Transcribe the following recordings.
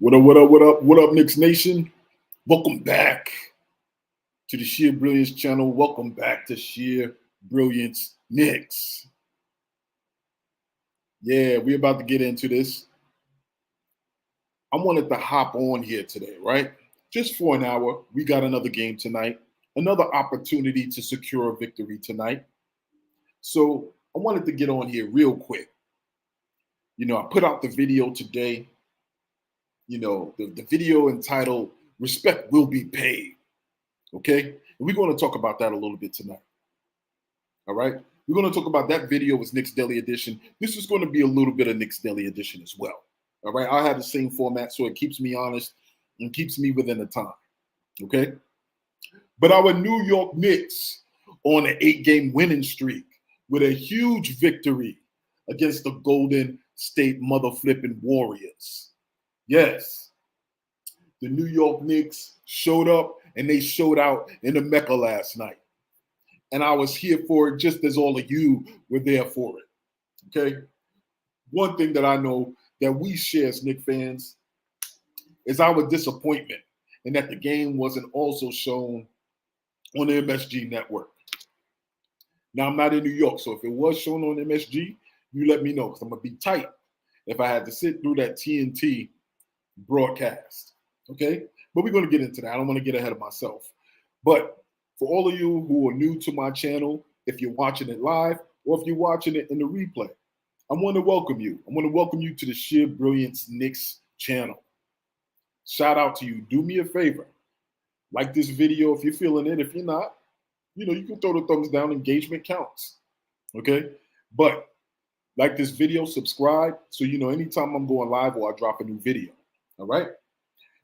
What up, what up, what up, what up, Knicks Nation? Welcome back to the Sheer Brilliance channel. Welcome back to Sheer Brilliance Knicks. Yeah, we're about to get into this. I wanted to hop on here today, right? Just for an hour. We got another game tonight, another opportunity to secure a victory tonight. So I wanted to get on here real quick. I put out the video today. The video entitled Respect Will Be Paid. Okay? And we're going to talk about that a little bit tonight. All right? We're going to talk about that video was Knicks Deli Edition. This is going to be a little bit of Knicks Deli Edition as well. All right? I have the same format, so it keeps me honest and keeps me within the time. Okay? But our New York Knicks on an 8-game winning streak with a huge victory against the Golden State mother-flipping Warriors. Yes, the New York Knicks showed up and they showed out in the Mecca last night. And I was here for it just as all of you were there for it. Okay? One thing that I know that we share as Knicks fans is our disappointment in that the game wasn't also shown on the MSG network. Now, I'm not in New York, so if it was shown on MSG, you let me know because I'm going to be tight if I had to sit through that TNT broadcast. Okay? But we're going to get into that. I don't want to get ahead of myself. But for all of you who are new to my channel, if you're watching it live or if you're watching it in the replay, I want to welcome you. I want to welcome you to the Sheer Brilliance Knicks channel. Shout out to you. Do me a favor. Like this video if you're feeling it. If you're not, you can throw the thumbs down. Engagement counts. Okay? But like this video, subscribe, so anytime I'm going live or I drop a new video. All right?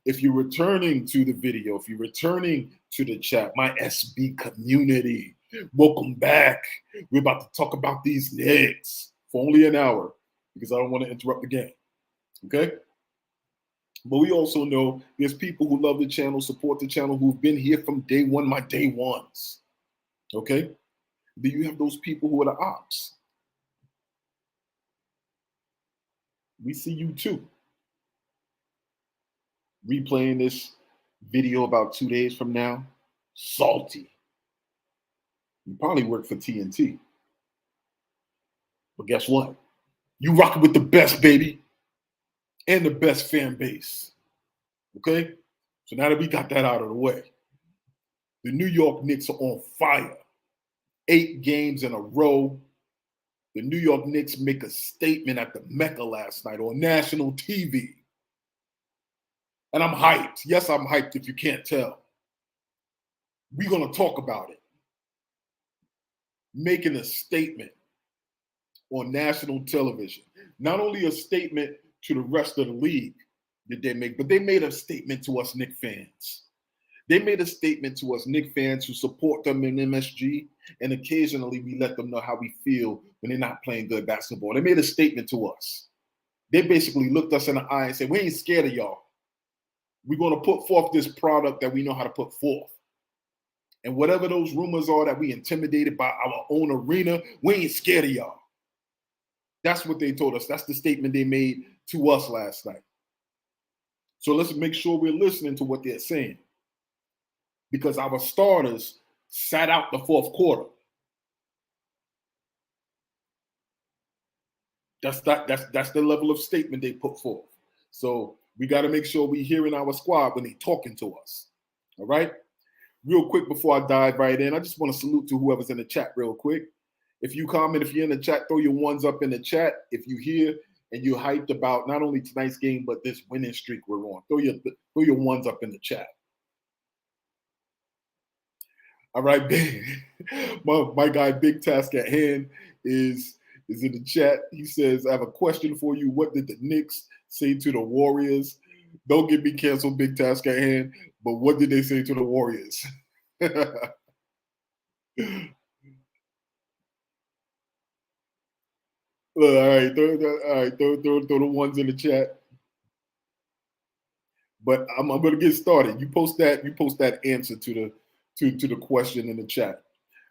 If you're returning to the video, if you're returning to the chat, my SB community, welcome back. We're about to talk about these Knicks for only an hour because I don't want to interrupt the game. Okay? But we also know there's people who love the channel, support the channel, who've been here from day one, my day ones. Okay? Do you have those people who are the ops? We see you too. Replaying this video about 2 days from now, salty. You probably work for TNT. But guess what? You rocking with the best, baby, and the best fan base. Okay? So now that we got that out of the way, the New York Knicks are on fire. 8 games in a row. The New York Knicks make a statement at the Mecca last night on national TV. And I'm hyped. Yes, I'm hyped if you can't tell. We're going to talk about it. Making a statement on national television. Not only a statement to the rest of the league that they make, but they made a statement to us Knicks fans. They made a statement to us Knicks fans who support them in MSG, and occasionally we let them know how we feel when they're not playing good basketball. They made a statement to us. They basically looked us in the eye and said, we ain't scared of y'all. We're going to put forth this product that we know how to put forth. And whatever those rumors are that we intimidated by our own arena, we ain't scared of y'all. That's what they told us. That's the statement they made to us last night. So let's make sure we're listening to what they're saying. Because our starters sat out the fourth quarter. That's the level of statement they put forth. So we got to make sure we're hearing our squad when they're talking to us. All right? Real quick before I dive right in, I just want to salute to whoever's in the chat real quick. If you comment, if you're in the chat, throw your ones up in the chat. If you're here and you're hyped about not only tonight's game, but this winning streak we're on, throw your ones up in the chat. All right, my guy, Big Task at Hand, is in the chat. He says, I have a question for you. What did the Knicks say to the Warriors? Don't get me canceled, Big Task at Hand, but what did they say to the Warriors? All right, throw the ones in the chat. But I'm going to get started. You post that answer to the question in the chat.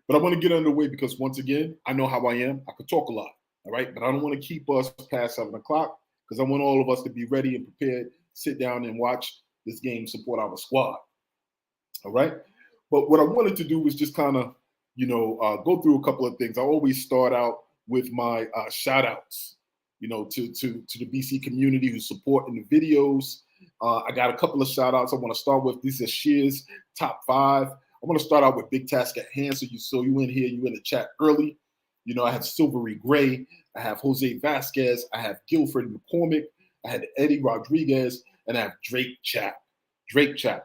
But I want to get underway because once again, I know how I am. I could talk a lot, all right? But I don't want to keep us past 7 o'clock because I want all of us to be ready and prepared sit down and watch this game, support our squad. All right. But what I wanted to do was just kind of, go through a couple of things. I always start out with my shout outs, to the BC community who's supporting the videos. I got a couple of shout outs I want to start with. These are Shears top 5. I want to start out with Big Task at Hand. So you in here, you in the chat early. I have Silvery Gray. I have Jose Vasquez. I have Guilford McCormick. I had Eddie Rodriguez. And I have Drake Chap.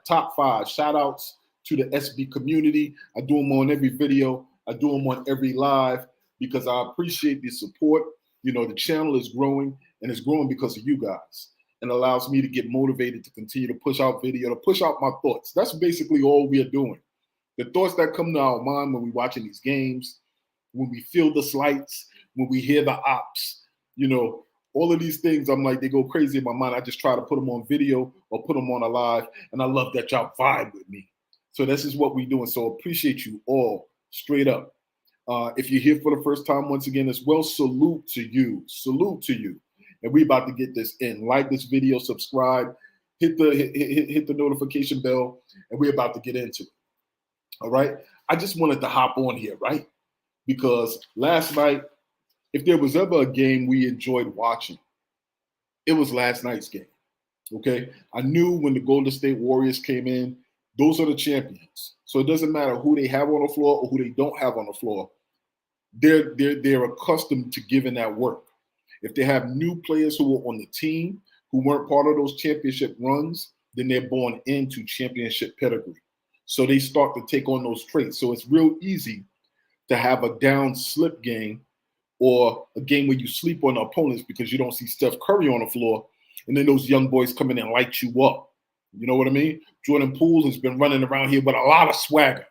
Top 5 shout outs to the SB community. I do them on every video. I do them on every live because I appreciate the support. The channel is growing, and it's growing because of you guys. And allows me to get motivated to continue to push out video, to push out my thoughts. That's basically all we are doing. The thoughts that come to our mind when we're watching these games, when we feel the slights, when we hear the ops, all of these things, I'm like, they go crazy in my mind. I just try to put them on video or put them on a live, and I love that y'all vibe with me. So this is what we're doing. So appreciate you all, straight up. If you're here for the first time, once again, as well, salute to you. And we about to get this in. Like this video, subscribe, hit the notification bell, and we're about to get into it. All right. I just wanted to hop on here, right? Because last night, if there was ever a game we enjoyed watching, it was last night's game. Okay. I knew when the Golden State Warriors came in, those are the champions. So it doesn't matter who they have on the floor or who they don't have on the floor. They're accustomed to giving that work. If they have new players who are on the team who weren't part of those championship runs, then they're born into championship pedigree. So they start to take on those traits. So it's real easy to have a down slip game or a game where you sleep on the opponents because you don't see Steph Curry on the floor, and then those young boys come in and light you up. You know what I mean? Jordan Poole has been running around here with a lot of swagger.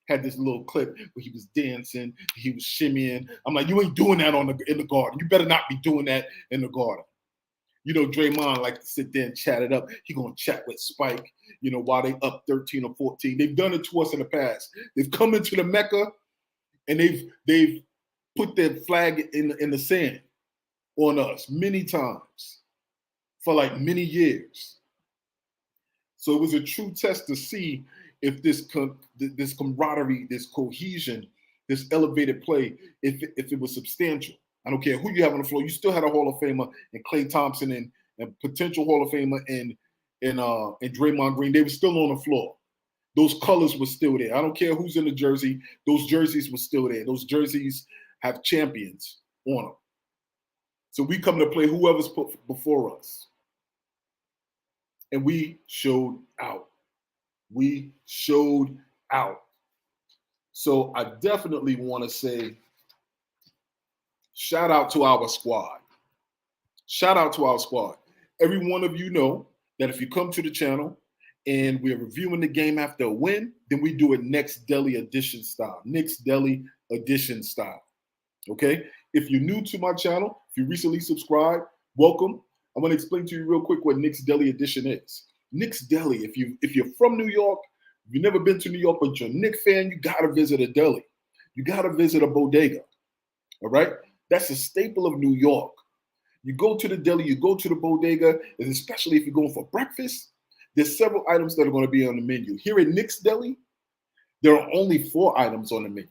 Had this little clip where he was dancing, he was shimmying. I'm like, you ain't doing that in the garden. You better not be doing that in the garden. Draymond like to sit there and chat it up. He gonna chat with Spike, while they up 13 or 14. They've done it to us in the past. They've come into the Mecca and they've put their flag in the sand on us many times for like many years. So it was a true test to see if this camaraderie, this cohesion, this elevated play, if it was substantial. I don't care who you have on the floor. You still had a Hall of Famer and Klay Thompson and potential Hall of Famer and Draymond Green. They were still on the floor. Those colors were still there. I don't care who's in the jersey. Those jerseys were still there. Those jerseys have champions on them. So we come to play whoever's put before us. And we showed out. So I definitely want to say shout out to our squad. Every one of you know that if you come to the channel and we're reviewing the game after a win, then we do it Knicks Deli Edition style. Okay? If you're new to my channel, if you recently subscribed, welcome. I want to explain to you real quick what Knicks Deli Edition is. Knicks Deli, if you're from New York, if you've never been to New York, but you're a Knicks fan, you got to visit a deli. You got to visit a bodega. All right? That's a staple of New York. You go to the deli, you go to the bodega, and especially if you're going for breakfast, there's several items that are going to be on the menu. Here at Knicks Deli, there are only 4 items on the menu.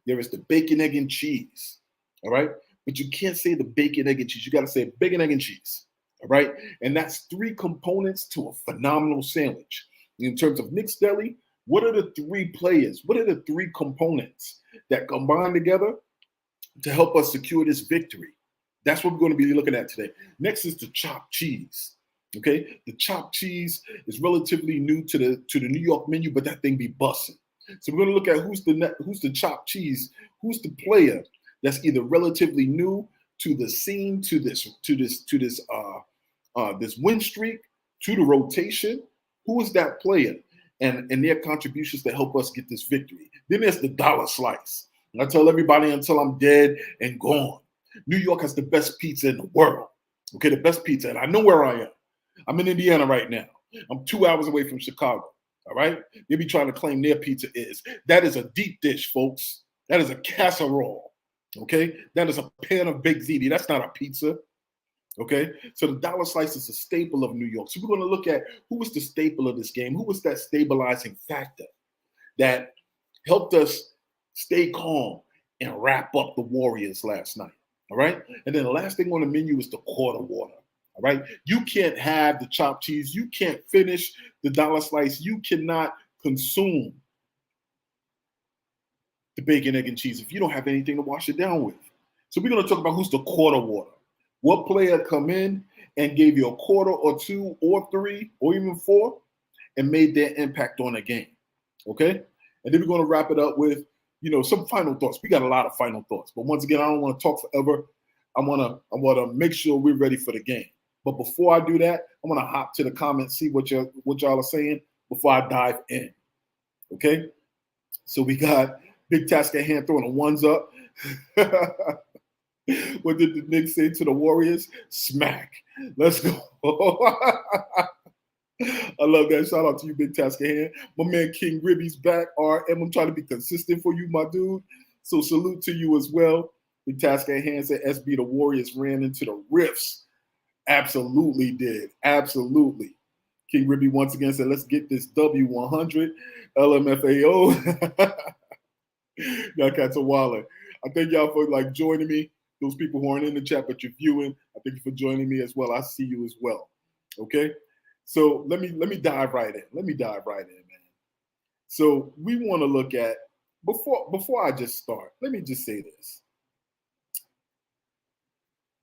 There is the bacon, egg, and cheese. All right? But you can't say the bacon, egg, and cheese. You got to say bacon, egg, and cheese. All right? And that's 3 components to a phenomenal sandwich. In terms of Knicks Deli, what are the 3 players? What are the 3 components that combine together to help us secure this victory? That's what we're going to be looking at today. Next is the chopped cheese. Okay? The chopped cheese is relatively new to the New York menu, but that thing be busting. So we're going to look at who's the chopped cheese, who's the player that's either relatively new to the scene, to this win streak, to the rotation. Who is that player and their contributions to help us get this victory? Then there's the dollar slice. And I tell everybody until I'm dead and gone, New York has the best pizza in the world. Okay, the best pizza. And I know where I am. I'm in Indiana right now. I'm 2 hours away from Chicago. All right? They be trying to claim their pizza is. That is a deep dish, folks. That is a casserole. Okay? That is a pan of baked ziti. That's not a pizza. Okay, so the dollar slice is a staple of New York. So we're going to look at who was the staple of this game, who was that stabilizing factor that helped us stay calm and wrap up the Warriors last night. All right, and then the last thing on the menu is the quarter water. All right, you can't have the chopped cheese, you can't finish the dollar slice, you cannot consume the bacon, egg, and cheese if you don't have anything to wash it down with. So we're going to talk about who's the quarter water. What player come in and gave you a quarter or two or three or even four and made their impact on the game. Okay? And then we're going to wrap it up with, some final thoughts. We got a lot of final thoughts. But once again, I don't want to talk forever. I want to make sure we're ready for the game. But before I do that, I'm going to hop to the comments, see what y'all are saying before I dive in. Okay? So we got Big Task at Hand throwing the ones up. What did the Knicks say to the Warriors? Smack. Let's go. I love that. Shout out to you, Big Task at Hand. My man King Ribby's back. RM, I'm trying to be consistent for you, my dude. So salute to you as well. Big Task at Hand said SB, the Warriors ran into the rifts. Absolutely did. Absolutely. King Ribby once again said, let's get this W100. LMFAO. Y'all cats are wildin'. I thank y'all for joining me. Those people who aren't in the chat but you're viewing, I thank you for joining me as well. I see you as well. Okay, so let me dive right in. Man. So we want to look at before I just start. Let me just say this: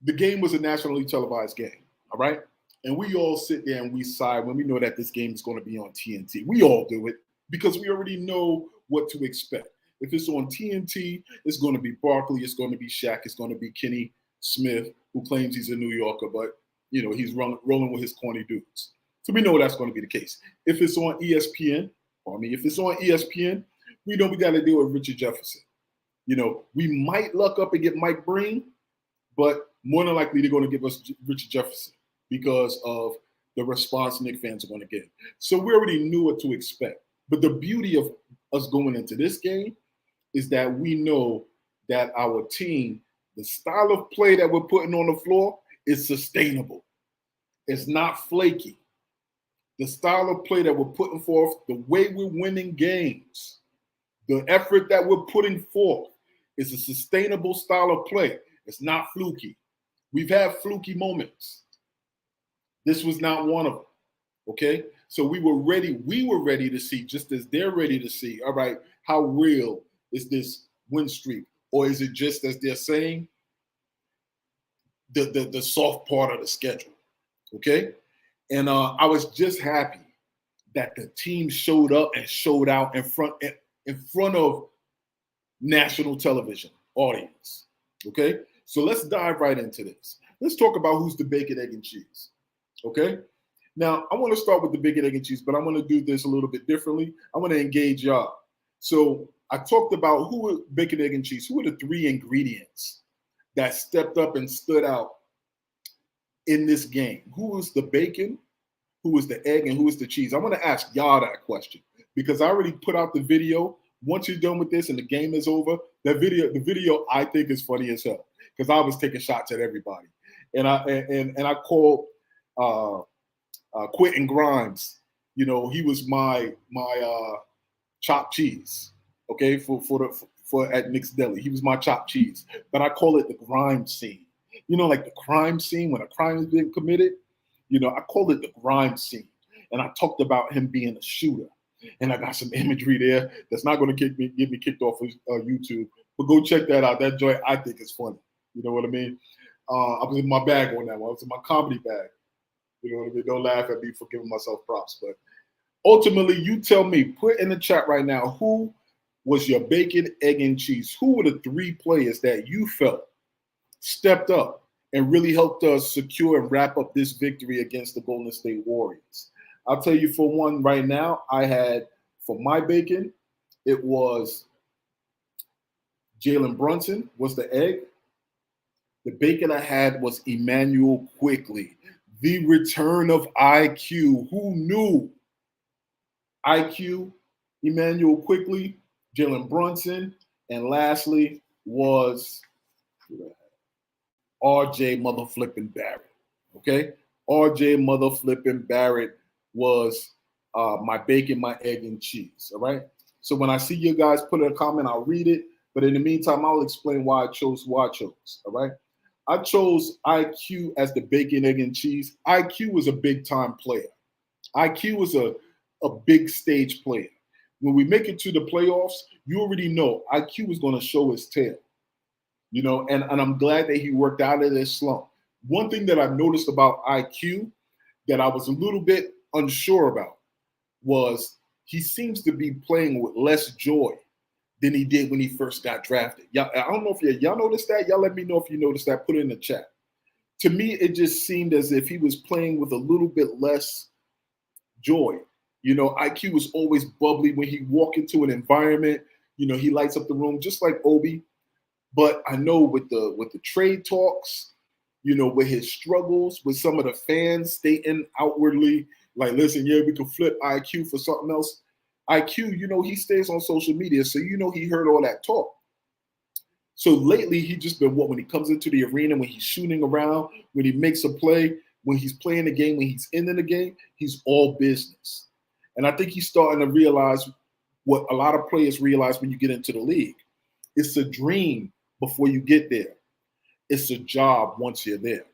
the game was a nationally televised game. All right, and we all sit there and we sigh when we know that this game is going to be on TNT. We all do it because we already know what to expect. If it's on TNT, it's going to be Barkley, it's going to be Shaq, it's going to be Kenny Smith, who claims he's a New Yorker, but he's rolling with his corny dudes. So we know that's going to be the case. If it's on ESPN, we know we got to deal with Richard Jefferson. We might luck up and get Mike Breen, but more than likely they're going to give us Richard Jefferson because of the response Knicks fans are going to get. So we already knew what to expect. But the beauty of us going into this game is that we know that our team, the style of play that we're putting on the floor is sustainable. It's not flaky. The style of play that we're putting forth, the way we're winning games, the effort that we're putting forth is a sustainable style of play. It's not fluky. We've had fluky moments. This was not one of them. Okay? So we were ready to see, just as they're ready to see, all right, how real is this win streak? Or is it just, as they're saying, the soft part of the schedule? Okay? And I was just happy that the team showed up and showed out in front of national television audience. Okay? So let's dive right into this. Let's talk about who's the bacon, egg, and cheese. Okay? Now, I want to start with the bacon, egg, and cheese, but I want to do this a little bit differently. I want to engage y'all. So I talked about who were bacon, egg, and cheese. Who are the three ingredients that stepped up and stood out in this game? Who was the bacon, who was the egg, and who was the cheese? I want to ask y'all that question because I already put out the video. Once you're done with this and the game is over, the video I think is funny as hell because I was taking shots at everybody. And I called Quentin Grimes. He was my chopped cheese. Okay, for at Knicks Deli, he was my chopped cheese. But I call it the Grimes scene. Like the crime scene when a crime has been committed. I call it the Grimes scene, and I talked about him being a shooter. And I got some imagery there that's not going to get me kicked off of YouTube. But go check that out. That joint I think is funny. You know what I mean? I was in my bag on that one. I was in my comedy bag. You know what I mean? Don't laugh at me for giving myself props. But ultimately, you tell me, put in the chat right now, who was your bacon, egg, and cheese? Who were the three players that you felt stepped up and really helped us secure and wrap up this victory against the Golden State Warriors? I'll tell you for one right now, I had, for my bacon, it was Jalen Brunson was the egg. The bacon I had was Emmanuel Quickley. The return of IQ. Who knew? IQ, Emmanuel Quickley, Jalen Brunson, and lastly was RJ motherflipping Barrett. Okay. RJ Mother Flipping Barrett was my bacon, my egg, and cheese. All right. So when I see you guys put in a comment, I'll read it. But in the meantime, I'll explain why I chose who I chose. All right. I chose IQ as the bacon, egg, and cheese. IQ was a big time player. IQ was a big stage player. When we make it to the playoffs, you already know IQ was going to show his tail, and I'm glad that he worked out of this slump. One thing that I noticed about IQ that I was a little bit unsure about was he seems to be playing with less joy than he did when he first got drafted. Y'all, I don't know if y'all noticed that. Y'all let me know if you noticed that. Put it in the chat. To me, it just seemed as if he was playing with a little bit less joy. IQ was always bubbly when he walked into an environment. He lights up the room just like Obi. But I know with the trade talks, with his struggles, with some of the fans stating outwardly, like, listen, yeah, we can flip IQ for something else. IQ, he stays on social media, so he heard all that talk. So lately, he just been when he comes into the arena, when he's shooting around, when he makes a play, when he's playing the game, when he's in the game, he's all business. And I think he's starting to realize what a lot of players realize when you get into the league. It's a dream before you get there. It's a job once you're there.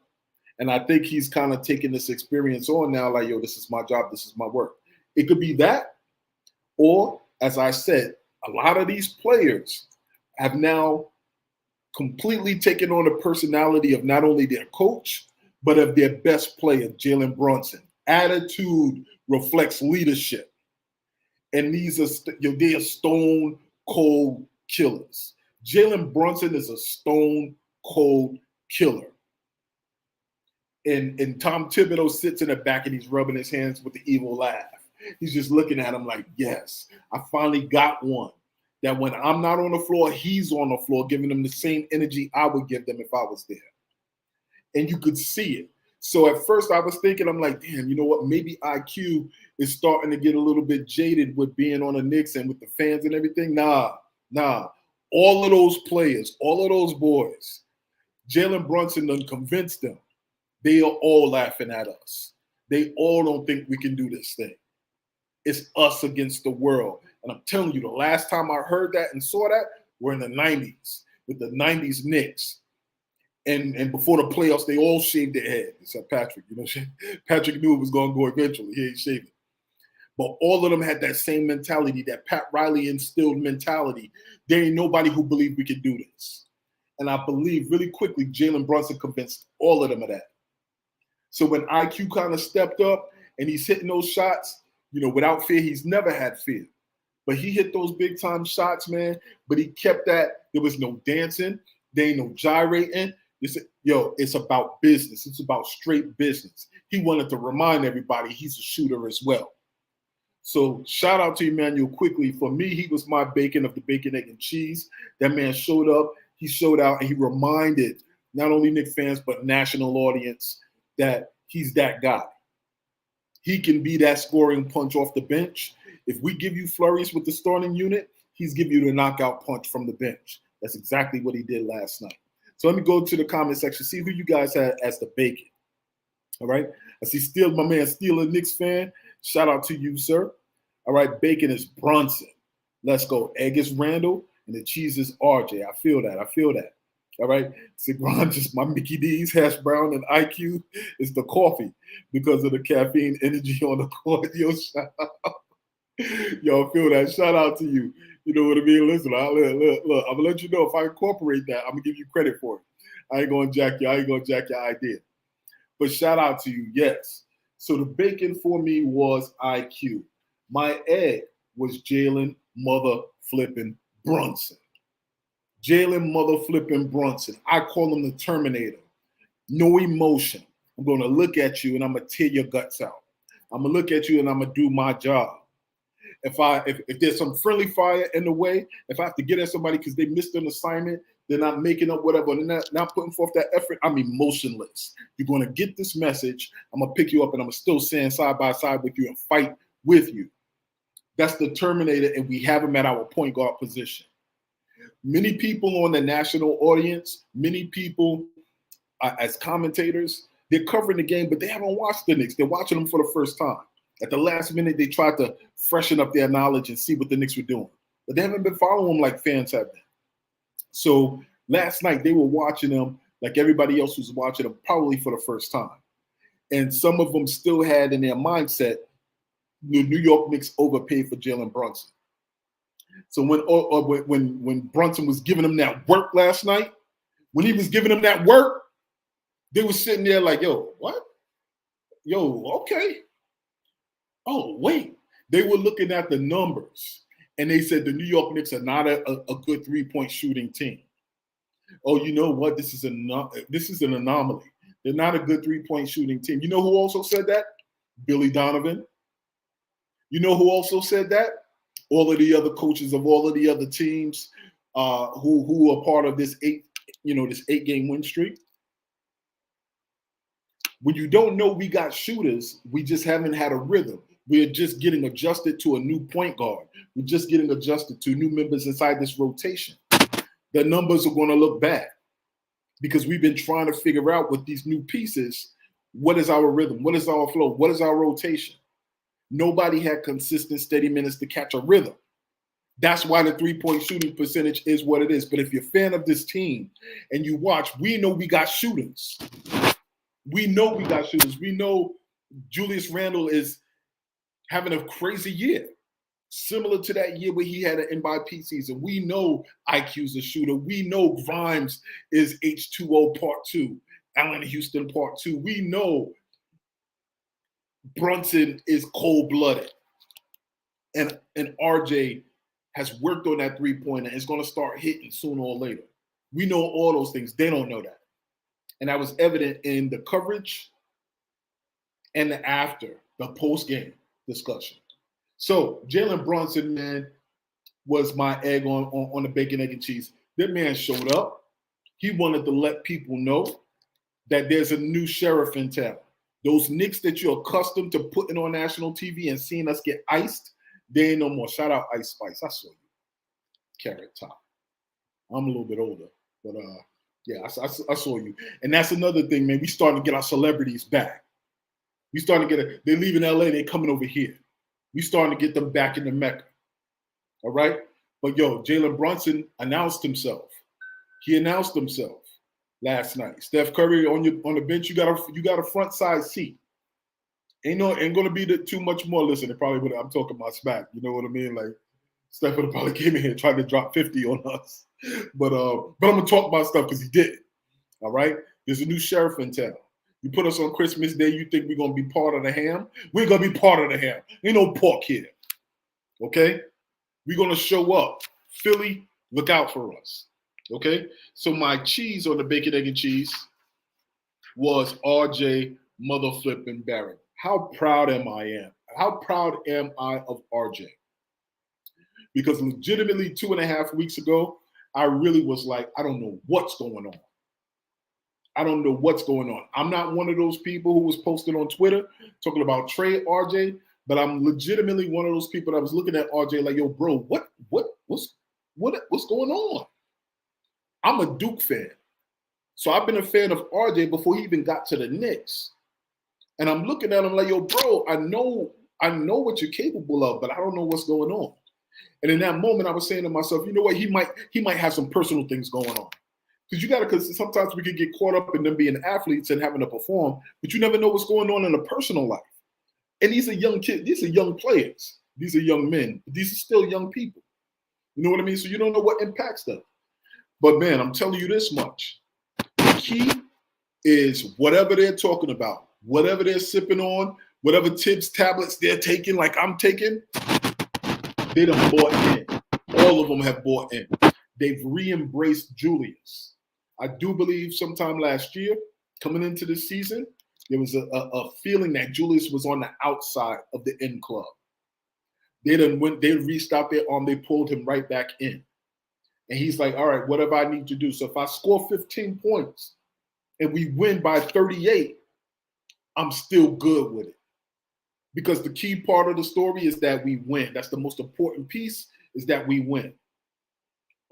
And I think he's kind of taking this experience on now, like, yo, this is my job, this is my work. It could be that, or, as I said, a lot of these players have now completely taken on the personality of not only their coach, but of their best player, Jalen Brunson. Attitude reflects leadership. And these are they are stone cold killers. Jalen Brunson is a stone cold killer. And Tom Thibodeau sits in the back and he's rubbing his hands with the evil laugh. He's just looking at him like, yes, I finally got one. That when I'm not on the floor, he's on the floor, giving them the same energy I would give them if I was there. And you could see it. So at first I was thinking, I'm like, damn, you know what? Maybe IQ is starting to get a little bit jaded with being on the Knicks and with the fans and everything. Nah. All of those players, all of those boys, Jalen Brunson done convinced them. They are all laughing at us. They all don't think we can do this thing. It's us against the world. And I'm telling you, the last time I heard that and saw that, we're in the 90s with the 90s Knicks. And before the playoffs, they all shaved their head, except Patrick. Patrick knew it was going to go eventually. He ain't shaving. But all of them had that same mentality, that Pat Riley instilled mentality. There ain't nobody who believed we could do this. And I believe really quickly Jalen Brunson convinced all of them of that. So when IQ kind of stepped up and he's hitting those shots, without fear, he's never had fear. But he hit those big time shots, man. But he kept that. There was no dancing. There ain't no gyrating. It's about business. It's about straight business. He wanted to remind everybody he's a shooter as well. So shout out to Emmanuel quickly. For me, he was my bacon of the bacon, egg, and cheese. That man showed up. He showed out, and he reminded not only Knicks fans, but national audience that he's that guy. He can be that scoring punch off the bench. If we give you flurries with the starting unit, he's give you the knockout punch from the bench. That's exactly what he did last night. So let me go to the comment section, see who you guys had as the bacon. All right. I see my man Steele, a Knicks fan. Shout out to you, sir. All right. Bacon is Brunson. Let's go. Egg is Randall, and the cheese is RJ. I feel that. All right. Sigron, just my Mickey D's, hash brown, and IQ is the coffee because of the caffeine energy on the court. Yo, shout out. Yo, feel that. Shout out to you. You know what I mean? Listen, look, I'm gonna let you know if I incorporate that, I'm gonna give you credit for it. I ain't gonna jack your idea. But shout out to you, yes. So the bacon for me was IQ. My egg was Jalen mother flipping Brunson. Jalen mother flipping Brunson. I call him the Terminator. No emotion. I'm going to look at you and I'm going to tear your guts out. I'm going to look at you and I'm going to do my job. If there's some friendly fire in the way, if I have to get at somebody because they missed an assignment, they're not making up whatever, they're not putting forth that effort, I'm emotionless. You're going to get this message. I'm going to pick you up and I'm going to still stand side by side with you and fight with you. That's the Terminator, and we have him at our point guard position. Many people on the national audience, many people as commentators, They're covering the game, but they haven't watched the Knicks. They're watching them for the first time. At the last minute, they tried to freshen up their knowledge and see what the Knicks were doing. But they haven't been following them like fans have been. So last night, they were watching them like everybody else was watching them probably for the first time. And some of them still had in their mindset, the New York Knicks overpaid for Jalen Brunson. So when Brunson was giving them that work last night, when he was giving them that work, they were sitting there like, yo, what? Yo, okay. Oh, wait. They were looking at the numbers, and they said the New York Knicks are not a good three-point shooting team. Oh, you know what? This is an anomaly. They're not a good three-point shooting team. You know who also said that? Billy Donovan. You know who also said that? All of the other coaches of all of the other teams who are part of this 8-game win streak. When you don't know we got shooters, we just haven't had a rhythm. We're just getting adjusted to a new point guard. We're just getting adjusted to new members inside this rotation. The numbers are going to look bad because we've been trying to figure out with these new pieces, what is our rhythm? What is our flow? What is our rotation? Nobody had consistent, steady minutes to catch a rhythm. That's why the three-point shooting percentage is what it is. But if you're a fan of this team and you watch, we know we got shooters. We know we got shooters. We know Julius Randle is having a crazy year, similar to that year where he had an MVP season. We know IQ's a shooter. We know Grimes is H2O Part 2, Allen Houston Part 2. We know Brunson is cold-blooded. And RJ has worked on that three-pointer and is going to start hitting sooner or later. We know all those things. They don't know that. And that was evident in the coverage and the after, the post-game discussion. So Jalen Brunson, man, was my egg on the bacon, egg, and cheese. That man showed up. He wanted to let people know that there's a new sheriff in town. Those Knicks that you're accustomed to putting on national TV and seeing us get iced, they ain't no more. Shout out Ice Spice. I saw you. Carrot Top. I'm a little bit older, but yeah, I saw you. And that's another thing, man. We starting to get our celebrities back. We starting to get they're leaving LA, they're coming over here. We starting to get them back in the Mecca. All right? But yo, Jalen Brunson announced himself. He announced himself last night. Steph Curry on the bench, you got a front side seat. Ain't gonna be too much more. Listen, it probably would. I'm talking about smack. You know what I mean? Like Steph would have probably came in here trying to drop 50 on us. But I'm gonna talk about stuff because he did it. All right. There's a new sheriff in town. You put us on Christmas Day, you think we're gonna be part of the ham? We're gonna be part of the ham. Ain't no pork here. Okay? We're gonna show up. Philly, look out for us. Okay? So my cheese on the bacon, egg, and cheese was RJ mother flipping Barrett. How proud am I? How proud am I of RJ? Because legitimately 2.5 weeks ago, I really was like, I don't know what's going on. I don't know what's going on. I'm not one of those people who was posting on Twitter talking about trade RJ, but I'm legitimately one of those people that was looking at RJ like, yo, bro, what's going on? I'm a Duke fan. So I've been a fan of RJ before he even got to the Knicks. And I'm looking at him like, yo, bro, I know what you're capable of, but I don't know what's going on. And in that moment, I was saying to myself, you know what? He might have some personal things going on. Because sometimes we can get caught up in them being athletes and having to perform, but you never know what's going on in a personal life. And these are young kids. These are young players. These are young men. These are still young people. You know what I mean? So you don't know what impacts them. But man, I'm telling you this much. The key is whatever they're talking about, whatever they're sipping on, whatever tips, tablets they're taking, like I'm taking, they done bought in. All of them have bought in. They've re-embraced Julius. I do believe sometime last year, coming into the season, there was a feeling that Julius was on the outside of the in club. They reached out their arm, they pulled him right back in. And he's like, all right, whatever I need to do. So if I score 15 points and we win by 38, I'm still good with it. Because the key part of the story is that we win. That's the most important piece, is that we win.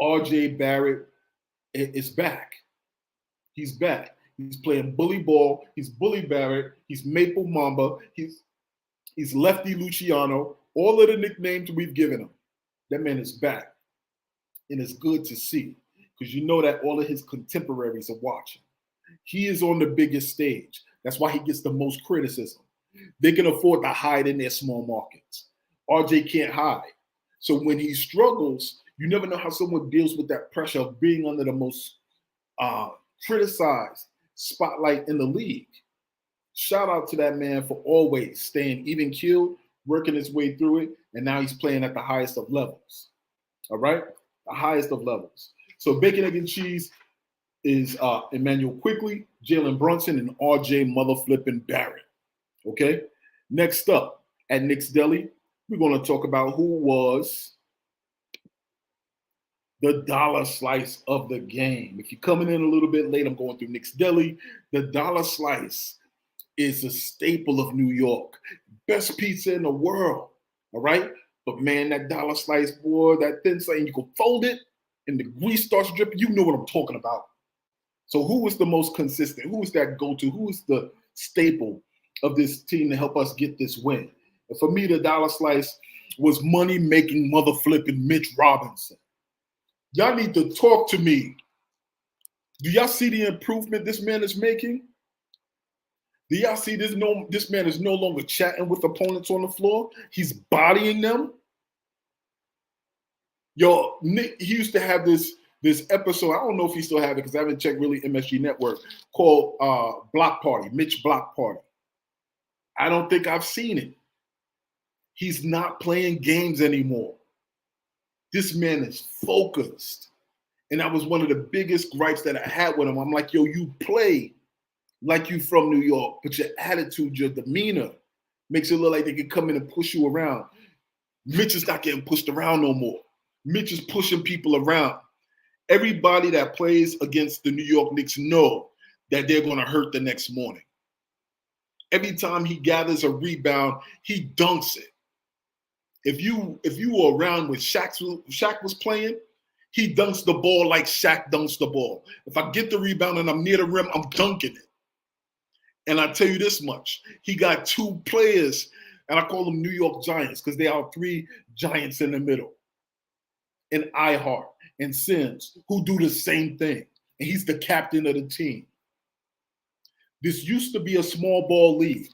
RJ Barrett is back. He's back. He's playing bully ball. He's bully Barrett. He's Maple Mamba. He's Lefty Luciano. All of the nicknames we've given him. That man is back. And it's good to see because you know that all of his contemporaries are watching. He is on the biggest stage. That's why he gets the most criticism. They can afford to hide in their small markets. RJ can't hide. So when he struggles, you never know how someone deals with that pressure of being under the most criticized spotlight in the league. Shout out to that man for always staying even keeled, working his way through it, and now he's playing at the highest of levels. All right? The highest of levels. So bacon, egg, and cheese is Emmanuel Quickly, Jalen Brunson, and RJ mother flipping Barrett. Okay? Next up at Knicks Deli, we're going to talk about who was the dollar slice of the game. If you're coming in a little bit late, I'm going through Knicks Deli. The dollar slice is a staple of New York. Best pizza in the world. All right? But man, that dollar slice, boy, that thin slice, you can fold it and the grease starts dripping. You know what I'm talking about. So who is the most consistent? Who is that go-to? Who is the staple of this team to help us get this win? And for me, the dollar slice was money-making, mother-flipping Mitch Robinson. Y'all need to talk to me. Do y'all see the improvement this man is making? Do y'all see this? This man is no longer chatting with opponents on the floor. He's bodying them. Yo, Nick, he used to have this episode. I don't know if he still have it because I haven't checked really MSG Network, called Block Party, Mitch Block Party. I don't think I've seen it. He's not playing games anymore. This man is focused. And that was one of the biggest gripes that I had with him. I'm like, yo, you play like you from New York, but your attitude, your demeanor makes it look like they can come in and push you around. Mitch is not getting pushed around no more. Mitch is pushing people around. Everybody that plays against the New York Knicks know that they're going to hurt the next morning. Every time he gathers a rebound, he dunks it. If you were around when Shaq was playing, he dunks the ball like Shaq dunks the ball. If I get the rebound and I'm near the rim, I'm dunking it. And I tell you this much, he got two players, and I call them New York Giants because they are three giants in the middle. And Ihart and Sims, who do the same thing. And he's the captain of the team. This used to be a small ball league.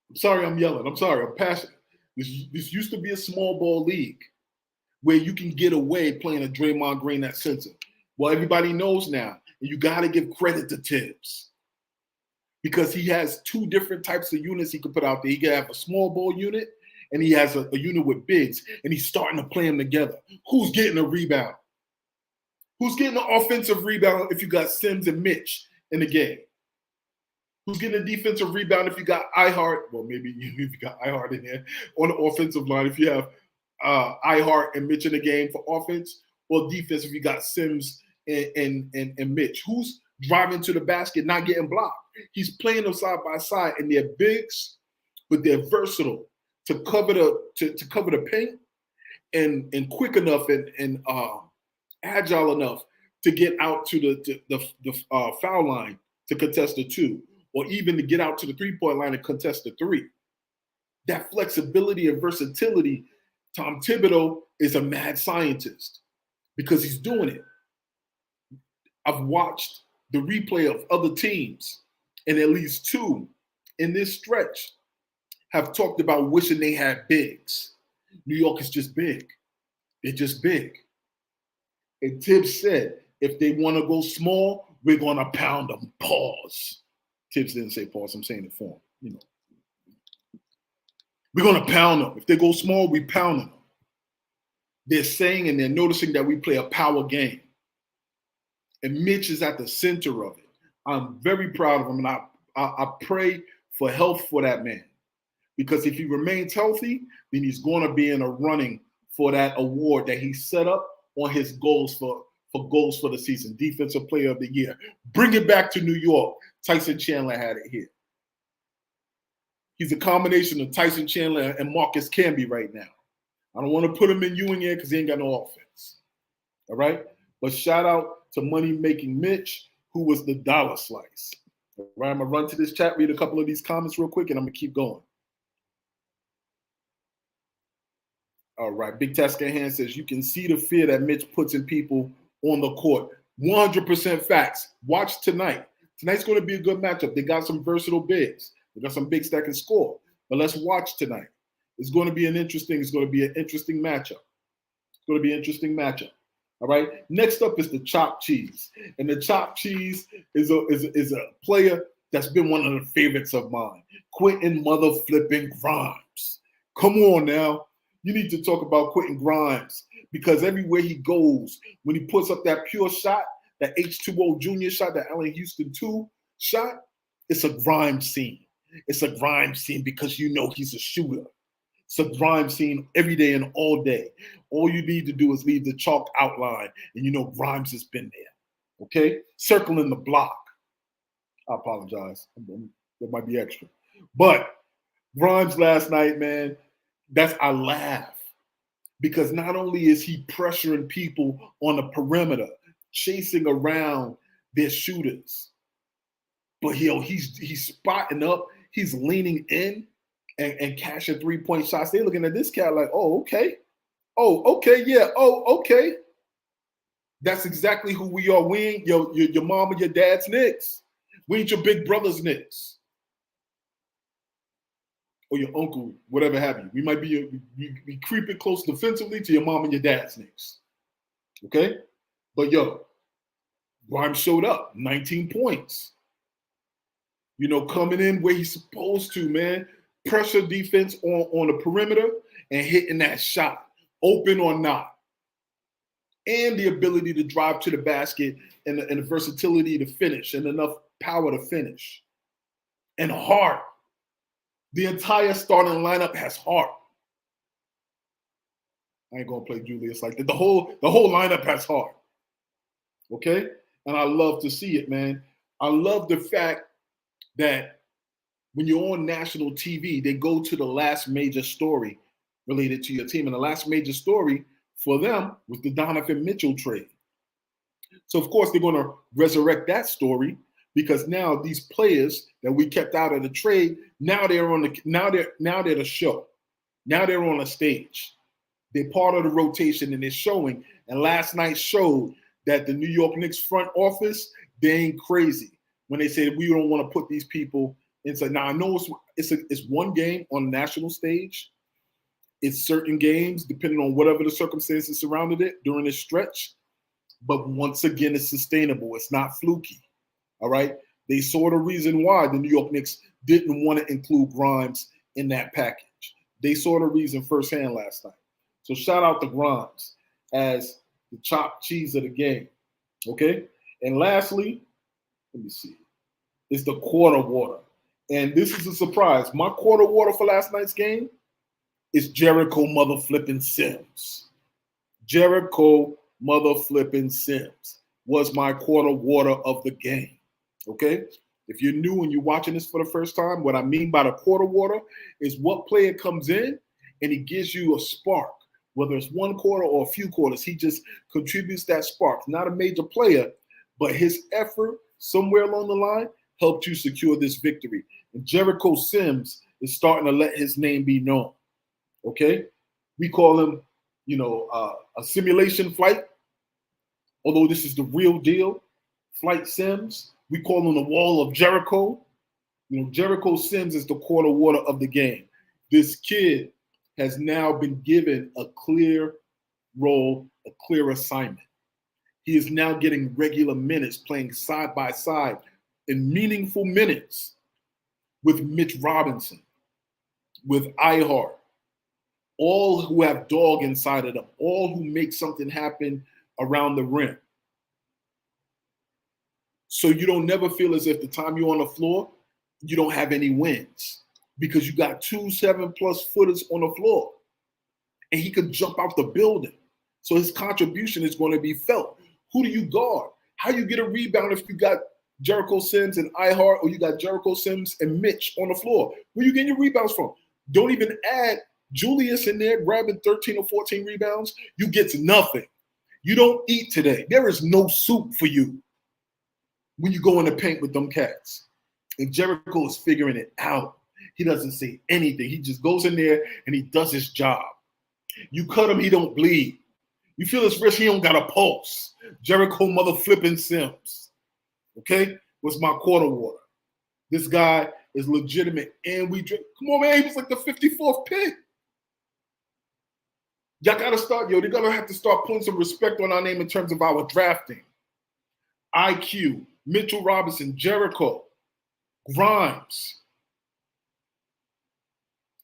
I'm sorry I'm yelling. I'm sorry. I'm passionate. This used to be a small ball league where you can get away playing a Draymond Green at center. Well, everybody knows now. And you got to give credit to Tibbs because he has two different types of units he could put out there. He can have a small ball unit and he has a unit with bigs, and he's starting to play them together. Who's getting a rebound? Who's getting an offensive rebound if you got Sims and Mitch in the game? Who's getting a defensive rebound if you got Ihart? Well, maybe if you got Ihart in there on the offensive line. If you have Ihart and Mitch in the game for offense, or defense if you got Sims and Mitch. Who's driving to the basket, not getting blocked? He's playing them side by side, and they're bigs, but they're versatile to cover the paint and quick enough and agile enough to get out to the foul line to contest the two, or even to get out to the three-point line and contest the three. That flexibility and versatility, Tom Thibodeau is a mad scientist because he's doing it. I've watched the replay of other teams, and at least two in this stretch have talked about wishing they had bigs. New York is just big. They're just big. And Tibbs said, if they want to go small, we're going to pound them. Pause. Tibbs didn't say pause. I'm saying it for him. You know, we're going to pound them. If they go small, we pound them. They're saying and they're noticing that we play a power game. And Mitch is at the center of it. I'm very proud of him, and I pray for health for that man. Because if he remains healthy, then he's going to be in a running for that award that he set up on his goals for goals for the season, Defensive Player of the Year. Bring it back to New York. Tyson Chandler had it here. He's a combination of Tyson Chandler and Marcus Camby right now. I don't want to put him in Ewing here because he ain't got no offense. All right? But shout out to money-making Mitch. who was the dollar slice. All right, I'm going to run to this chat, read a couple of these comments real quick, and I'm going to keep going. All right, Big Tascan Hand says, you can see the fear that Mitch puts in people on the court. 100% facts. Watch tonight. Tonight's going to be a good matchup. They got some versatile bigs. They got some bigs that can score. But let's watch tonight. It's going to be an interesting matchup. It's going to be an interesting matchup. All right. Next up is the chopped cheese. And the chopped cheese is a player that's been one of the favorites of mine. Quentin mother flipping Grimes. Come on now. You need to talk about Quentin Grimes because everywhere he goes, when he puts up that pure shot, that H2O Junior shot, that Allen Houston 2 shot, it's a Grimes scene. It's a Grimes scene because you know he's a shooter. It's a Grimes scene every day and all day. All you need to do is leave the chalk outline, and you know Grimes has been there. Okay? Circling the block. I apologize. That might be extra. But Grimes last night, man, I laugh. Because not only is he pressuring people on the perimeter, chasing around their shooters, but he's spotting up, he's leaning in and cashing 3-point shots. They're looking at this cat like, oh, okay. Oh, okay, yeah. Oh, okay. That's exactly who we are. We ain't your mom and your dad's Knicks. We ain't your big brother's Knicks. Or your uncle, whatever have you. We might be creeping close defensively to your mom and your dad's Knicks. Okay? But Grimes showed up, 19 points. You know, coming in where he's supposed to, man. Pressure defense on the perimeter and hitting that shot, open or not. And the ability to drive to the basket and the versatility to finish and enough power to finish. And heart. The entire starting lineup has heart. I ain't gonna play Julius like that. The whole lineup has heart. Okay? And I love to see it, man. I love the fact that when you're on national TV, they go to the last major story related to your team. And the last major story for them was the Donovan Mitchell trade. So of course they're gonna resurrect that story because now these players that we kept out of the trade, now they're the show. Now they're on a stage. They're part of the rotation and they're showing. And last night showed that the New York Knicks front office, they ain't crazy when they say we don't want to put these people inside. Now I know it's one game on the national stage. It's certain games depending on whatever the circumstances surrounded it during this stretch. But once again, it's sustainable. It's not fluky. All right. They saw the reason why the New York Knicks didn't want to include Grimes in that package. They saw the reason firsthand last night. So shout out to Grimes as the chopped cheese of the game. Okay. And lastly, let me see. It's the quarter water. And this is a surprise. My quarter water for last night's game is Jericho mother flipping Sims. Jericho mother flipping Sims was my quarter water of the game. Okay? If you're new and you're watching this for the first time, what I mean by the quarter water is what player comes in and he gives you a spark, whether it's one quarter or a few quarters. He just contributes that spark. Not a major player, but his effort somewhere along the line helped you secure this victory. And Jericho Sims is starting to let his name be known. Okay? We call him, a simulation flight, although this is the real deal. Flight Sims. We call him the Wall of Jericho. Jericho Sims is the quarter water of the game. This kid has now been given a clear role, a clear assignment. He is now getting regular minutes, playing side by side in meaningful minutes with Mitch Robinson, with Ihart, all who have dog inside of them, all who make something happen around the rim. So you don't never feel as if the time you're on the floor, you don't have any wins because you got 2 7+ footers on the floor and he could jump out the building. So his contribution is going to be felt. Who do you guard? How you get a rebound if you got Jericho Sims and Ihart or you got Jericho Sims and Mitch on the floor? Where you getting your rebounds from? Don't even add Julius in there grabbing 13 or 14 rebounds. You get nothing. You don't eat today. There is no soup for you. when you go in the paint with them cats. And Jericho is figuring it out. He doesn't say anything. He just goes in there and he does his job. You cut him, he don't bleed. You feel his wrist, he don't got a pulse. Jericho mother flipping Sims. Okay? What's my quarter water? This guy is legitimate. And we drink. Come on, man. He was like the 54th pick. Y'all got to start, they're going to have to start putting some respect on our name in terms of our drafting. IQ, Mitchell Robinson, Jericho, Grimes.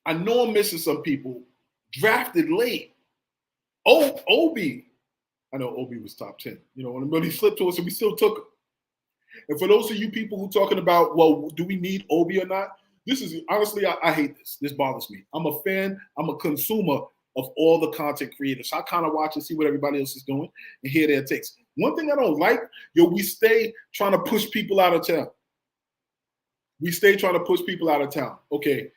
I know I'm missing some people. Drafted late. Oh, Obi. I know Obi was top 10. When he slipped to us and we still took him. And for those of you people who talking about, well, do we need Obi or not? This is, honestly, I hate this. This bothers me. I'm a fan. I'm a consumer of all the content creators. So I kind of watch and see what everybody else is doing and hear their takes. One thing I don't like, we stay trying to push people out of town. We stay trying to push people out of town. Okay,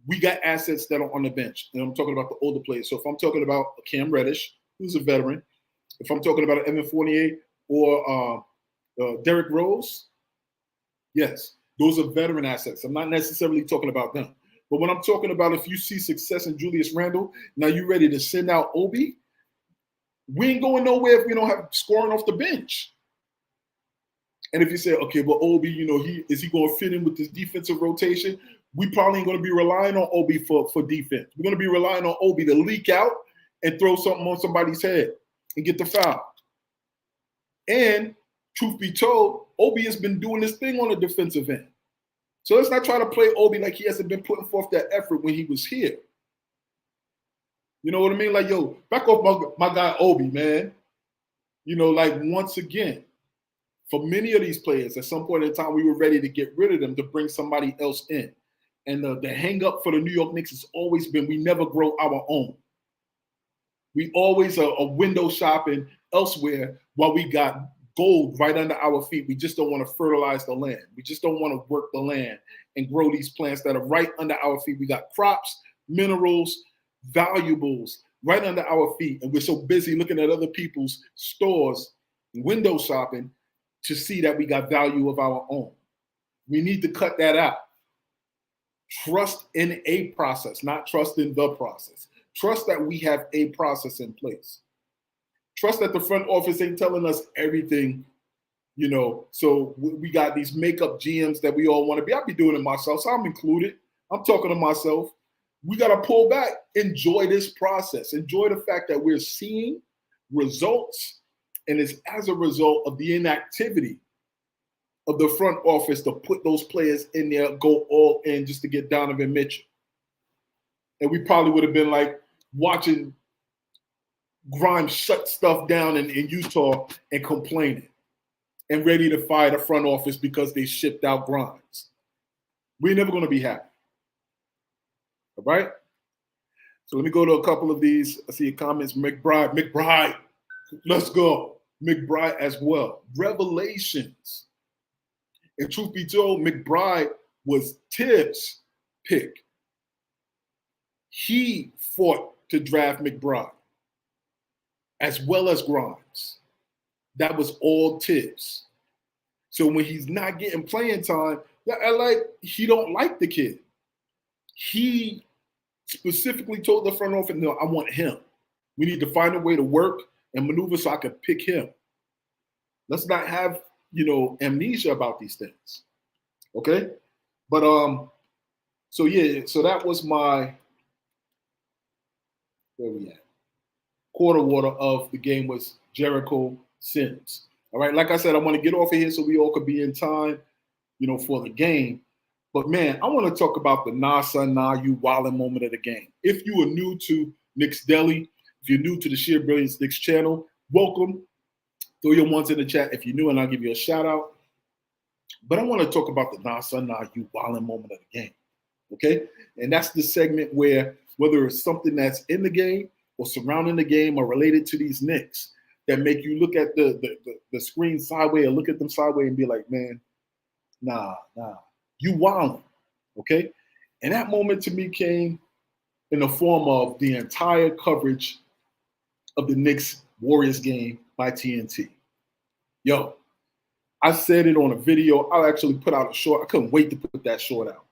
we got assets that are on the bench. And I'm talking about the older players. So if I'm talking about Cam Reddish, who's a veteran, if I'm talking about Evan Fournier or Derrick Rose, yes, those are veteran assets. I'm not necessarily talking about them. But when I'm talking about if you see success in Julius Randle, now you ready to send out Obi, we ain't going nowhere if we don't have scoring off the bench. And if you say, okay, well, Obi, is he going to fit in with this defensive rotation? We probably ain't going to be relying on Obi for defense. We're going to be relying on Obi to leak out and throw something on somebody's head and get the foul. And truth be told, Obi has been doing this thing on the defensive end. So let's not try to play Obi like he hasn't been putting forth that effort when he was here. You know what I mean? Like, yo, back off my guy Obi, man. Once again, for many of these players, at some point in time, we were ready to get rid of them to bring somebody else in. And the hang up for the New York Knicks has always been we never grow our own. We always are window shopping elsewhere while we got gold right under our feet. We just don't want to fertilize the land. We just don't want to work the land and grow these plants that are right under our feet. We got crops, minerals, valuables right under our feet. And we're so busy looking at other people's stores, window shopping, to see that we got value of our own. We need to cut that out. Trust in a process, not trust in the process. Trust that we have a process in place. Trust that the front office ain't telling us everything, So we got these makeup GMs that we all want to be. I'll be doing it myself, so I'm included. I'm talking to myself. We got to pull back. Enjoy this process. Enjoy the fact that we're seeing results, and it's as a result of the inactivity of the front office to put those players in there, go all in just to get Donovan Mitchell. And we probably would have been like watching Grimes shut stuff down in Utah and complaining and ready to fire the front office because they shipped out Grimes. We're never going to be happy. All right? So let me go to a couple of these. I see comments. McBride. Let's go. McBride as well. Revelations. And truth be told, McBride was Tibbs' pick. He fought to draft McBride, as well as Grimes. That was all Tibbs. So when he's not getting playing time, he don't like the kid. He specifically told the front office, no, I want him. We need to find a way to work and maneuver so I can pick him. Let's not have, amnesia about these things. Okay? But so that was my, where we at? Quarter water of the game was Jericho Sims. All right, like I said, I want to get off of here so we all could be in time, for the game. But man, I want to talk about the nah son, nah you wildin' moment of the game. If you are new to Knicks Deli, if you're new to the Sheer Brilliance Knicks channel, welcome. Throw your ones in the chat if you're new, and I'll give you a shout out. But I want to talk about the nah son, nah you wildin' moment of the game. Okay? And that's the segment where whether it's something that's in the game or surrounding the game or related to these Knicks that make you look at the screen sideways or look at them sideways and be like, man, nah, you wildin', okay? And that moment to me came in the form of the entire coverage of the Knicks Warriors game by TNT. Yo, I said it on a video. I'll actually put out a short. I couldn't wait to put that short out.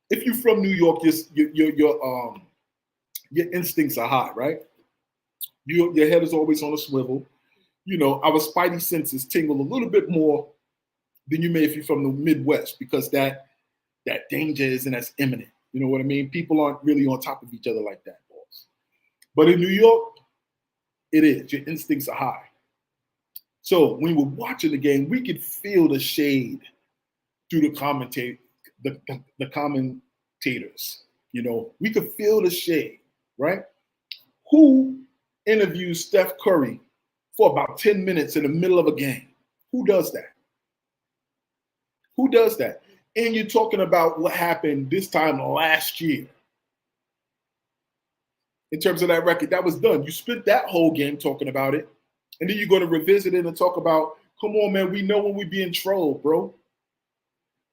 If you're from New York, your instincts are high, right? Your head is always on a swivel. Our spidey senses tingle a little bit more than you may if you're from the Midwest, because that danger isn't as imminent. You know what I mean? People aren't really on top of each other like that, boss. But in New York, it is. Your instincts are high. So when we're watching the game, we could feel the shade through the commentators. We could feel the shade, right? Who interviews Steph Curry for about 10 minutes in the middle of a game? Who does that? Who does that? And you're talking about what happened this time last year. In terms of that record, that was done. You spent that whole game talking about it. And then you're going to revisit it and talk about, come on, man, we know when we're being trolled, bro.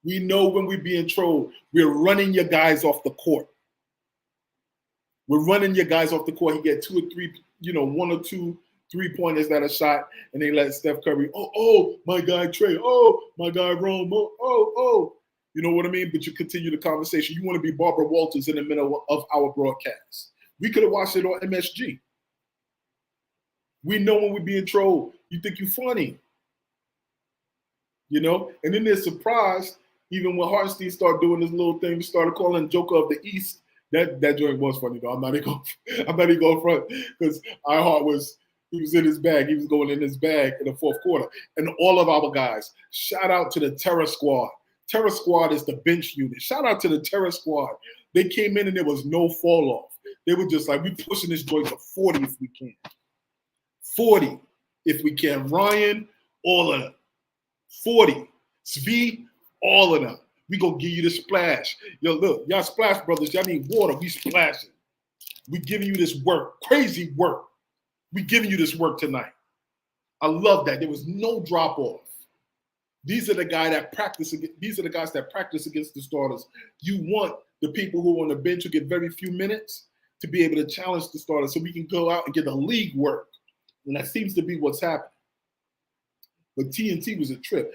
We know when we're being trolled. We're running your guys off the court. We're running your guys off the court. He get 2 or 3, 1 or 2 3-pointers that are shot, and they let Steph Curry, oh, my guy Trey, oh, my guy Rome, oh. You know what I mean? But you continue the conversation. You want to be Barbara Walters in the middle of our broadcast. We could have watched it on MSG. We know when we're being trolled. You think you're funny. And then they're surprised, even when Hartenstein started doing this little thing, we started calling Joker of the East. That joint was funny, though. I'm not even going front, because he was in his bag. He was going in his bag in the fourth quarter. And all of our guys, shout out to the Terror Squad. Terror Squad is the bench unit. Shout out to the Terror Squad. They came in and there was no fall off. They were just like, we pushing this joint to 40 if we can. 40 if we can. Ryan, all of them. 40. Svi, all of them. We gonna give you the splash. Yo, look, y'all splash brothers. Y'all need water. We splashing. We giving you this work. Crazy work. We giving you this work tonight. I love that. There was no drop off. These are the guys that practice against the starters. You want the people who are on the bench who get very few minutes to be able to challenge the starters, so we can go out and get the league work. And that seems to be what's happening. But TNT was a trip.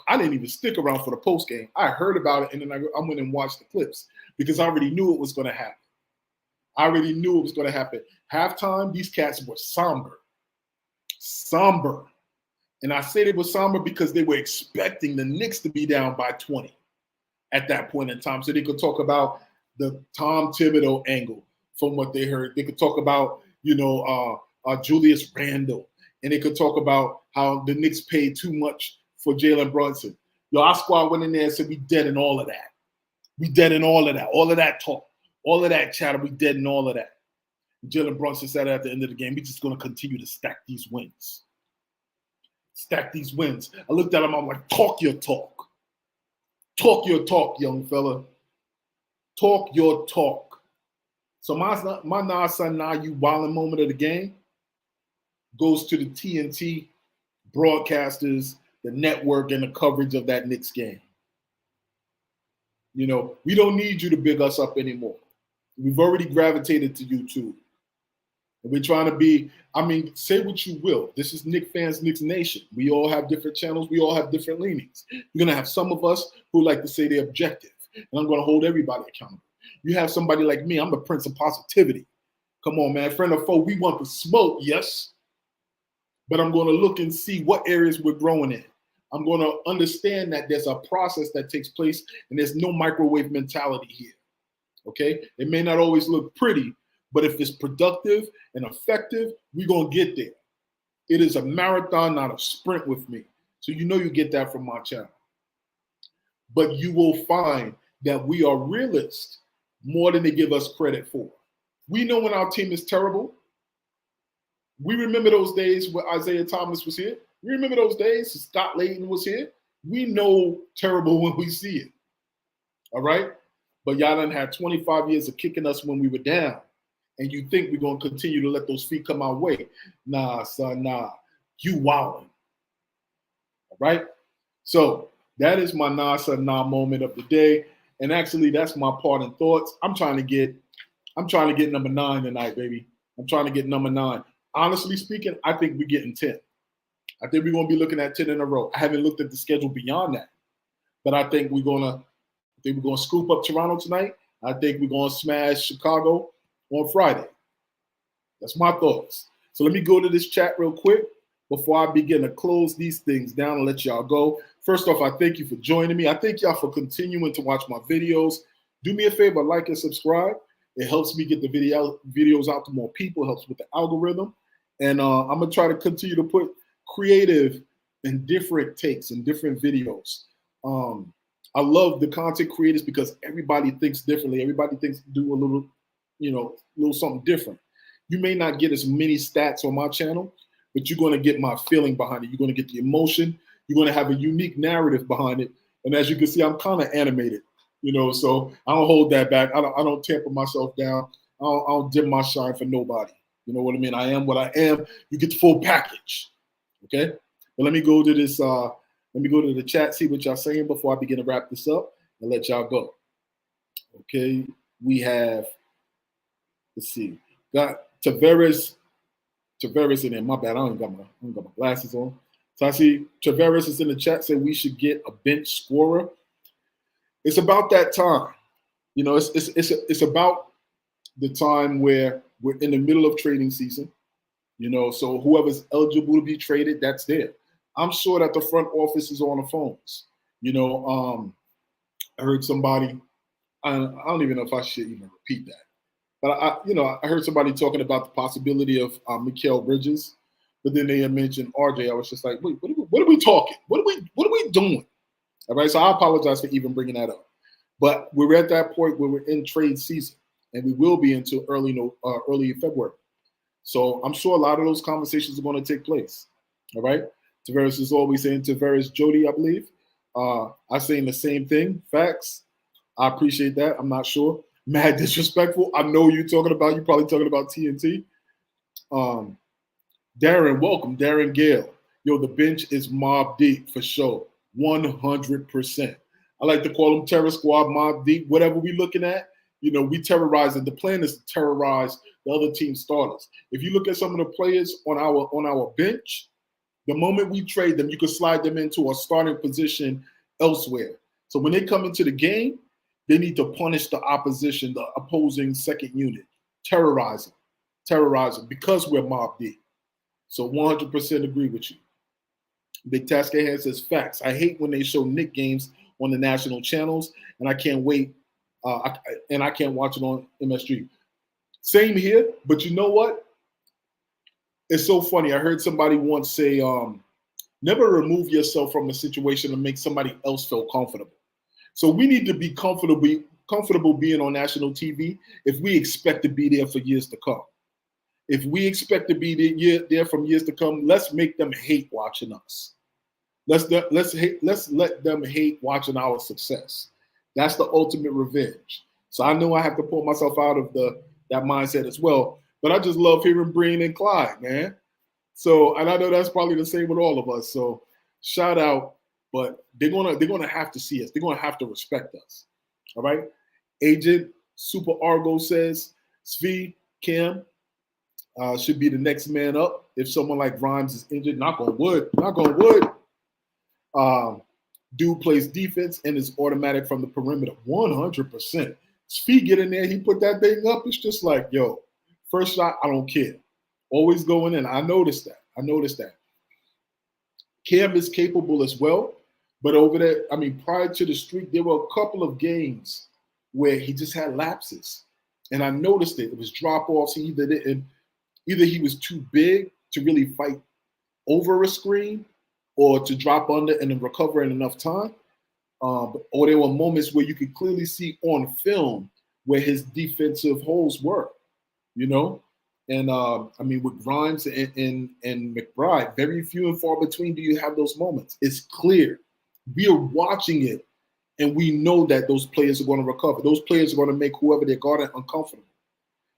I didn't even stick around for the post game. I heard about it, and then I went and watched the clips because I already knew it was going to happen. Halftime, these cats were somber. And I say they were somber because they were expecting the Knicks to be down by 20 at that point in time. So they could talk about the Tom Thibodeau angle from what they heard. They could talk about, Julius Randle. And they could talk about how the Knicks paid too much for Jalen Brunson. Our squad went in there and said, we dead in all of that. We dead in all of that. All of that talk. All of that chatter. We dead in all of that. Jalen Brunson said at the end of the game, we're just going to continue to stack these wins. Stack these wins. I looked at him, I'm like, talk your talk. Talk your talk, young fella. Talk your talk. So my nah son, nah you wildin' moment of the game goes to the TNT broadcasters, the network, and the coverage of that Knicks game. We don't need you to big us up anymore. We've already gravitated to YouTube. And we're trying to be, say what you will. This is Knicks fans, Knicks Nation. We all have different channels. We all have different leanings. You're going to have some of us who like to say they're objective. And I'm going to hold everybody accountable. You have somebody like me. I'm the prince of positivity. Come on, man. Friend or foe, we want the smoke, yes. But I'm going to look and see what areas we're growing in. I'm going to understand that there's a process that takes place and there's no microwave mentality here. Okay? It may not always look pretty, but if it's productive and effective, we're going to get there. It is a marathon, not a sprint with me. So you get that from my channel. But you will find that we are realists more than they give us credit for. We know when our team is terrible. We remember those days when Isaiah Thomas was here. We remember those days when Scott Layton was here. We know terrible when we see it. All right? But y'all done had 25 years of kicking us when we were down. And you think we're going to continue to let those feet come our way. Nah, son, nah. You wildin'. All right? So that is my nah, son, nah moment of the day. And actually, that's my parting thoughts. I'm trying to get number 9 tonight, baby. I'm trying to get number 9. Honestly speaking, I think we're getting 10. I think we're going to be looking at 10 in a row. I haven't looked at the schedule beyond that, but I think we're going to scoop up Toronto tonight. I think we're going to smash Chicago on Friday. That's my thoughts. So let me go to this chat real quick before I begin to close these things down and let y'all go. First off, I thank you for joining me. I thank y'all for continuing to watch my videos. Do me a favor, like and subscribe. It helps me get the videos out to more people. It helps with the algorithm. And I'm going to try to continue to put creative and different takes and different videos. I love the content creators because everybody thinks differently. Everybody thinks do a little, little something different. You may not get as many stats on my channel, but you're going to get my feeling behind it. You're going to get the emotion. You're going to have a unique narrative behind it. And as you can see, I'm kind of animated, so I don't hold that back. I don't tamper myself down. I don't dim my shine for nobody. You know what I mean? I am what I am. You get the full package. Okay? But let me go to this. Let me go to the chat, see what y'all saying before I begin to wrap this up and let y'all go. Okay, we have, let's see, got Tavares in there. My bad, I don't got my glasses on. So I see Tavares is in the chat, said we should get a bench scorer. It's about that time. It's about the time where we're in the middle of trading season. So whoever's eligible to be traded, that's there. I'm sure that the front office is on the phones. I heard somebody, I don't even know if I should even repeat that, but I heard somebody talking about the possibility of Mikal Bridges, but then they had mentioned RJ. I was just like, wait, what are we talking? What are we doing? All right, so I apologize for even bringing that up, but we're at that point where we're in trade season, and we will be into early February. So I'm sure a lot of those conversations are going to take place. All right. Tavares is always saying Tavares Jody, I believe. I'm saying the same thing. Facts. I appreciate that. I'm not sure. Mad disrespectful. I know you're probably talking about TNT. Darren, welcome. Darren Gale. Yo, the bench is mob deep for sure. 100%. I like to call them terror squad, mob deep, whatever we looking at. We terrorize it. The plan is to terrorize the other team starters. If you look at some of the players on our bench, the moment we trade them, you can slide them into a starting position elsewhere. So when they come into the game, they need to punish the opposition, the opposing second unit, terrorize them because we're mob deep. So 100% agree with you. Big Tasker Hand says facts. I hate when they show Knicks games on the national channels, and I can't wait. I can't watch it on MSG. Same here, but you know what? It's so funny. I heard somebody once say, never remove yourself from a situation to make somebody else feel comfortable. So we need to be comfortable being on national TV if we expect to be there for years to come. If we expect to be there from years to come, let's make them hate watching us. Let's let them hate watching our success. That's the ultimate revenge. So I know I have to pull myself out of that mindset as well. But I just love hearing Breen and Clyde, man. So, and I know that's probably the same with all of us. So shout out, but they're gonna have to see us. They're gonna have to respect us. All right. Agent Super Argo says Svi Kim should be the next man up if someone like Grimes is injured. Knock on wood. Knock on wood. Dude plays defense and is automatic from the perimeter. 100%. Svi get in there. He put that thing up. It's just like, yo. First shot, I don't care. Always going in. I noticed that. Cam is capable as well. But over there, prior to the streak, there were a couple of games where he just had lapses. And I noticed it. It was drop-offs. Either he was too big to really fight over a screen or to drop under and then recover in enough time. Or there were moments where you could clearly see on film where his defensive holes were. And with Grimes and McBride, very few and far between do you have those moments. It's clear. We are watching it, and we know that those players are going to recover. Those players are going to make whoever they're guarding uncomfortable.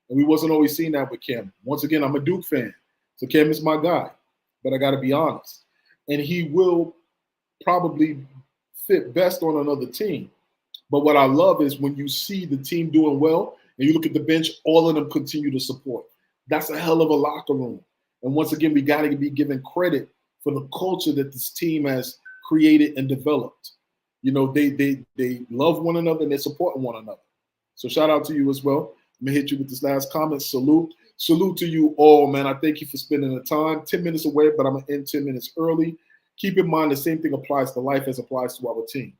And we wasn't always seeing that with Cam. Once again, I'm a Duke fan, so Cam is my guy. But I got to be honest. And he will probably fit best on another team. But what I love is when you see the team doing well, and you look at the bench, all of them continue to support. That's a hell of a locker room. And once again, we got to be given credit for the culture that this team has created and developed. You know, they love one another and they support one another. So shout out to you as well. Let me hit you with this last comment. Salute to you all, man. I thank you for spending the time. 10 minutes away, but I'm going to end 10 minutes early. Keep in mind the same thing applies to life as applies to our team.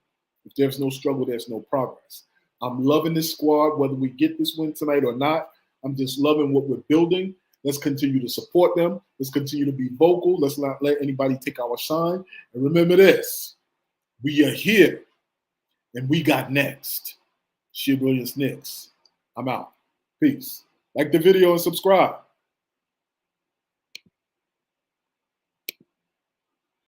If there's no struggle, there's no progress. I'm loving this squad, whether we get this win tonight or not. I'm just loving what we're building. Let's continue to support them. Let's continue to be vocal. Let's not let anybody take our shine. And remember this, we are here and we got next. Shea Williams Knicks. I'm out. Peace. Like the video and subscribe.